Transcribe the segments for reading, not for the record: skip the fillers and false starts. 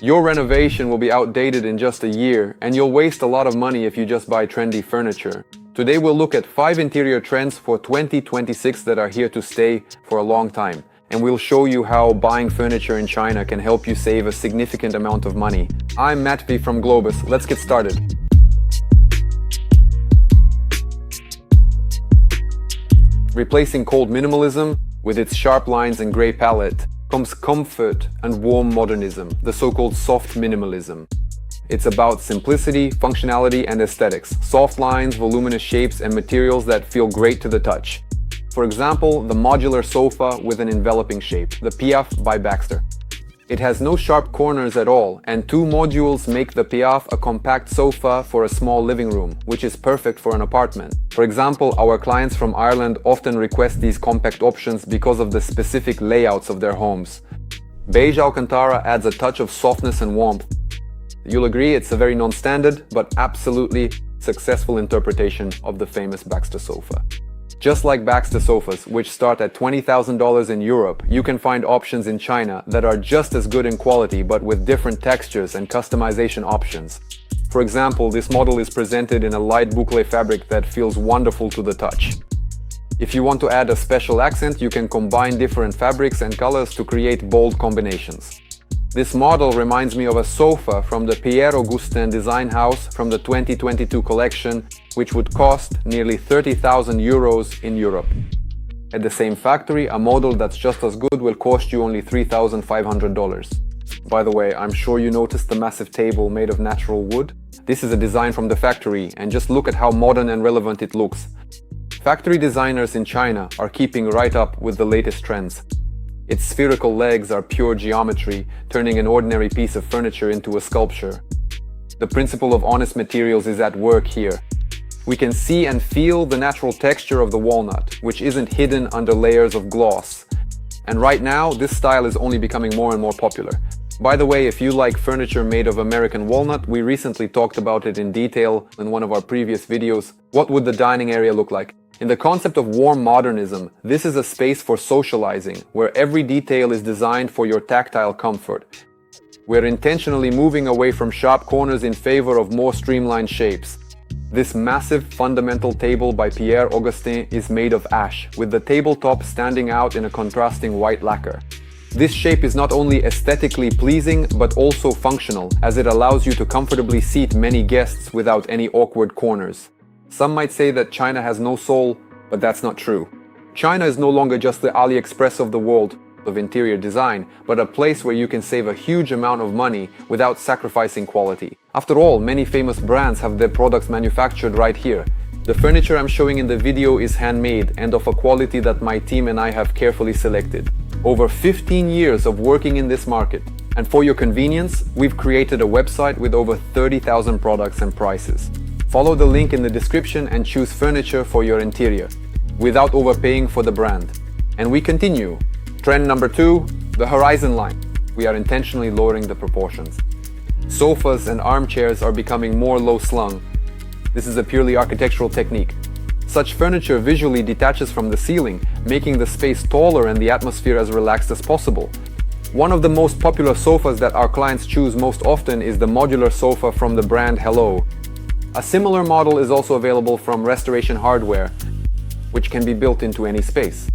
Your renovation will be outdated in just a year, and you'll waste a lot of money if you just buy trendy furniture. Today we'll look at 5 interior trends for 2026 that are here to stay for a long time. And we'll show you how buying furniture in China can help you save a significant amount of money. I'm Matt V from Globus. Let's get started. Replacing cold minimalism with its sharp lines and gray palette comes comfort and warm modernism, the so-called soft minimalism. It's about simplicity, functionality, and aesthetics. Soft lines, voluminous shapes, and materials that feel great to the touch. For example, the modular sofa with an enveloping shape, the Piaf by Baxter. It has no sharp corners at all, and 2 modules make the Piaf a compact sofa for a small living room, which is perfect for an apartment. For example, our clients from Ireland often request these compact options because of the specific layouts of their homes. Beige Alcantara adds a touch of softness and warmth. You'll agree it's a very non-standard, but absolutely successful interpretation of the famous Baxter sofa. Just like Baxter sofas, which start at $20,000 in Europe, you can find options in China that are just as good in quality but with different textures and customization options. For example, this model is presented in a light boucle fabric that feels wonderful to the touch. If you want to add a special accent, you can combine different fabrics and colors to create bold combinations. This model reminds me of a sofa from the Pierre Augustin design house from the 2022 collection, which would cost nearly 30,000 euros in Europe. At the same factory, a model that's just as good will cost you only $3,500. By the way, I'm sure you noticed the massive table made of natural wood. This is a design from the factory, and just look at how modern and relevant it looks. Factory designers in China are keeping right up with the latest trends. Its spherical legs are pure geometry, turning an ordinary piece of furniture into a sculpture. The principle of honest materials is at work here. We can see and feel the natural texture of the walnut, which isn't hidden under layers of gloss. And right now, this style is only becoming more and more popular. By the way, if you like furniture made of American walnut, we recently talked about it in detail in one of our previous videos. What would the dining area look like? In the concept of warm modernism, this is a space for socializing, where every detail is designed for your tactile comfort. We're intentionally moving away from sharp corners in favor of more streamlined shapes. This massive fundamental table by Pierre Augustin is made of ash, with the tabletop standing out in a contrasting white lacquer. This shape is not only aesthetically pleasing, but also functional, as it allows you to comfortably seat many guests without any awkward corners. Some might say that China has no soul, but that's not true. China is no longer just the AliExpress of the world of interior design, but a place where you can save a huge amount of money without sacrificing quality. After all, many famous brands have their products manufactured right here. The furniture I'm showing in the video is handmade and of a quality that my team and I have carefully selected. Over 15 years of working in this market. And for your convenience, we've created a website with over 30,000 products and prices. Follow the link in the description and choose furniture for your interior, without overpaying for the brand. And we continue. Trend number 2, the horizon line. We are intentionally lowering the proportions. Sofas and armchairs are becoming more low-slung. This is a purely architectural technique. Such furniture visually detaches from the ceiling, making the space taller and the atmosphere as relaxed as possible. One of the most popular sofas that our clients choose most often is the modular sofa from the brand Hello. A similar model is also available from Restoration Hardware, which can be built into any space.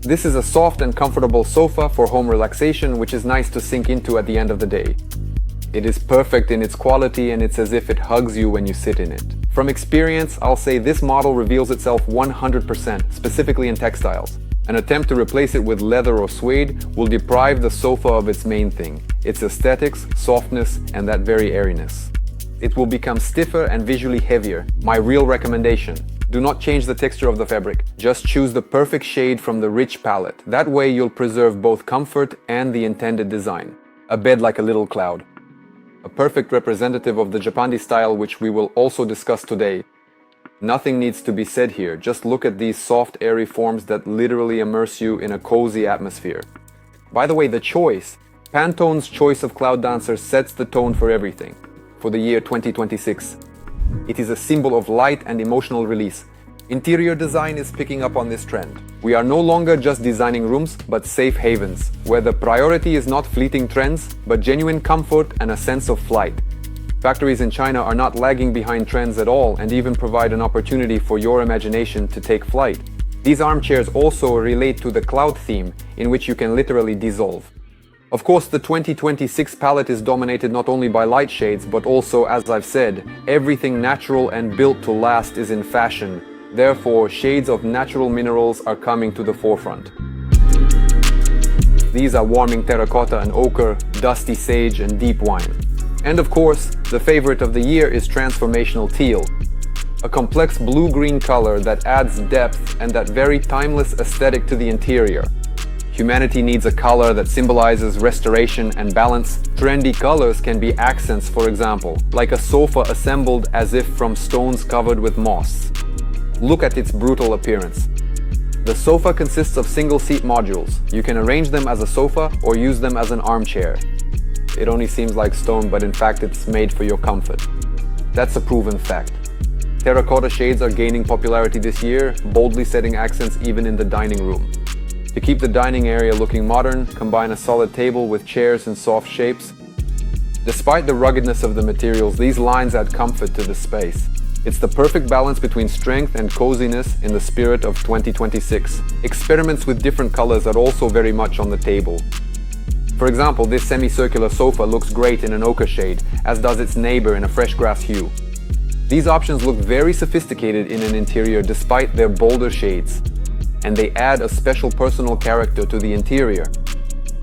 This is a soft and comfortable sofa for home relaxation, which is nice to sink into at the end of the day. It is perfect in its quality, and it's as if it hugs you when you sit in it. From experience, I'll say this model reveals itself 100%, specifically in textiles. An attempt to replace it with leather or suede will deprive the sofa of its main thing, its aesthetics, softness, and that very airiness. It will become stiffer and visually heavier. My real recommendation: do not change the texture of the fabric. Just choose the perfect shade from the rich palette. That way you'll preserve both comfort and the intended design. A bed like a little cloud. A perfect representative of the Japandi style, which we will also discuss today. Nothing needs to be said here. Just look at these soft, airy forms that literally immerse you in a cozy atmosphere. By the way, the choice. Pantone's choice of Cloud Dancer sets the tone for everything. For the year 2026. It is a symbol of light and emotional release. Interior design is picking up on this trend. We are no longer just designing rooms, but safe havens, where the priority is not fleeting trends, but genuine comfort and a sense of flight. Factories in China are not lagging behind trends at all and even provide an opportunity for your imagination to take flight. These armchairs also relate to the cloud theme, in which you can literally dissolve. Of course, the 2026 palette is dominated not only by light shades, but also, as I've said, everything natural and built to last is in fashion. Therefore, shades of natural minerals are coming to the forefront. These are warming terracotta and ochre, dusty sage and deep wine. And of course, the favorite of the year is transformational teal, a complex blue-green color that adds depth and that very timeless aesthetic to the interior. Humanity needs a color that symbolizes restoration and balance. Trendy colors can be accents, for example, like a sofa assembled as if from stones covered with moss. Look at its brutal appearance. The sofa consists of single-seat modules. You can arrange them as a sofa or use them as an armchair. It only seems like stone, but in fact it's made for your comfort. That's a proven fact. Terracotta shades are gaining popularity this year, boldly setting accents even in the dining room. To keep the dining area looking modern, combine a solid table with chairs in soft shapes. Despite the ruggedness of the materials, these lines add comfort to the space. It's the perfect balance between strength and coziness in the spirit of 2026. Experiments with different colors are also very much on the table. For example, this semicircular sofa looks great in an ochre shade, as does its neighbor in a fresh grass hue. These options look very sophisticated in an interior despite their bolder shades, and they add a special personal character to the interior.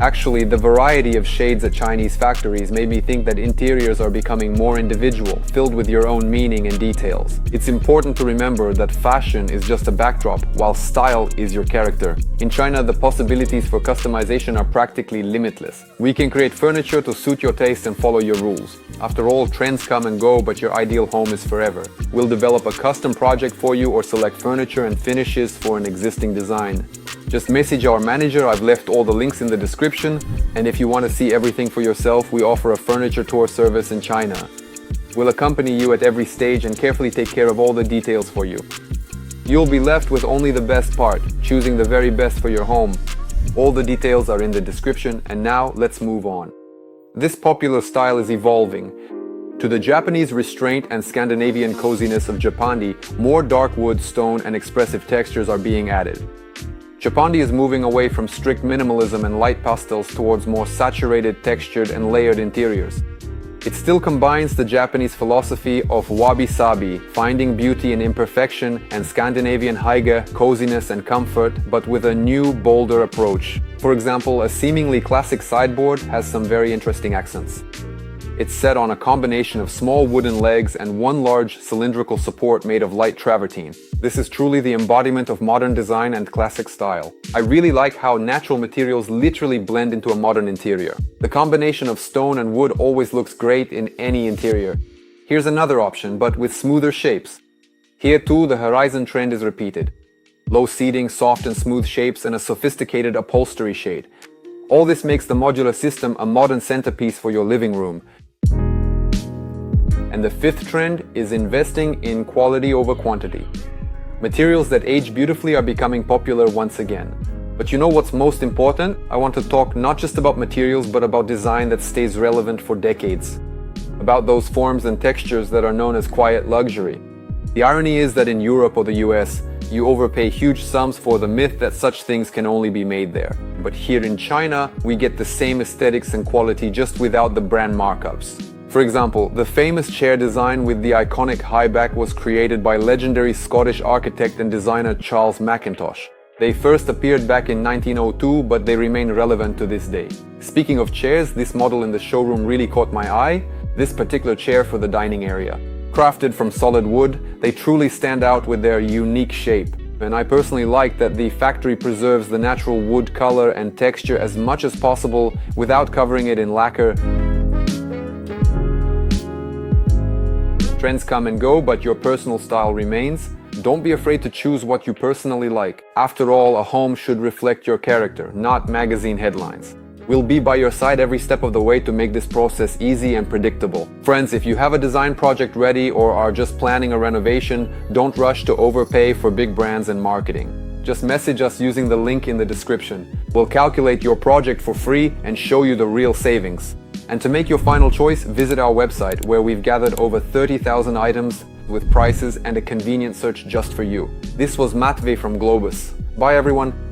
Actually, the variety of shades at Chinese factories made me think that interiors are becoming more individual, filled with your own meaning and details. It's important to remember that fashion is just a backdrop, while style is your character. In China, the possibilities for customization are practically limitless. We can create furniture to suit your taste and follow your rules. After all, trends come and go, but your ideal home is forever. We'll develop a custom project for you or select furniture and finishes for an existing design. Just message our manager. I've left all the links in the description. And if you want to see everything for yourself, we offer a furniture tour service in China. We'll accompany you at every stage and carefully take care of all the details for you. You'll be left with only the best part, choosing the very best for your home. All the details are in the description, and now let's move on. This popular style is evolving. To the Japanese restraint and Scandinavian coziness of Japandi, more dark wood, stone, and expressive textures are being added. Japandi is moving away from strict minimalism and light pastels towards more saturated, textured, and layered interiors. It still combines the Japanese philosophy of wabi-sabi, finding beauty in imperfection, and Scandinavian hygge, coziness and comfort, but with a new, bolder approach. For example, a seemingly classic sideboard has some very interesting accents. It's set on a combination of small wooden legs and one large cylindrical support made of light travertine. This is truly the embodiment of modern design and classic style. I really like how natural materials literally blend into a modern interior. The combination of stone and wood always looks great in any interior. Here's another option, but with smoother shapes. Here too, the horizon trend is repeated. Low seating, soft and smooth shapes, and a sophisticated upholstery shade. All this makes the modular system a modern centerpiece for your living room. And the fifth trend is investing in quality over quantity. Materials that age beautifully are becoming popular once again. But you know what's most important? I want to talk not just about materials, but about design that stays relevant for decades. About those forms and textures that are known as quiet luxury. The irony is that in Europe or the US, you overpay huge sums for the myth that such things can only be made there. But here in China, we get the same aesthetics and quality just without the brand markups. For example, the famous chair design with the iconic high back was created by legendary Scottish architect and designer Charles Mackintosh. They first appeared back in 1902, but they remain relevant to this day. Speaking of chairs, this model in the showroom really caught my eye, this particular chair for the dining area. Crafted from solid wood, they truly stand out with their unique shape. And I personally like that the factory preserves the natural wood color and texture as much as possible without covering it in lacquer. Trends come and go, but your personal style remains. Don't be afraid to choose what you personally like. After all, a home should reflect your character, not magazine headlines. We'll be by your side every step of the way to make this process easy and predictable. Friends, if you have a design project ready or are just planning a renovation, don't rush to overpay for big brands and marketing. Just message us using the link in the description. We'll calculate your project for free and show you the real savings. And to make your final choice, visit our website where we've gathered over 30,000 items with prices and a convenient search just for you. This was Matvey from Globus. Bye everyone.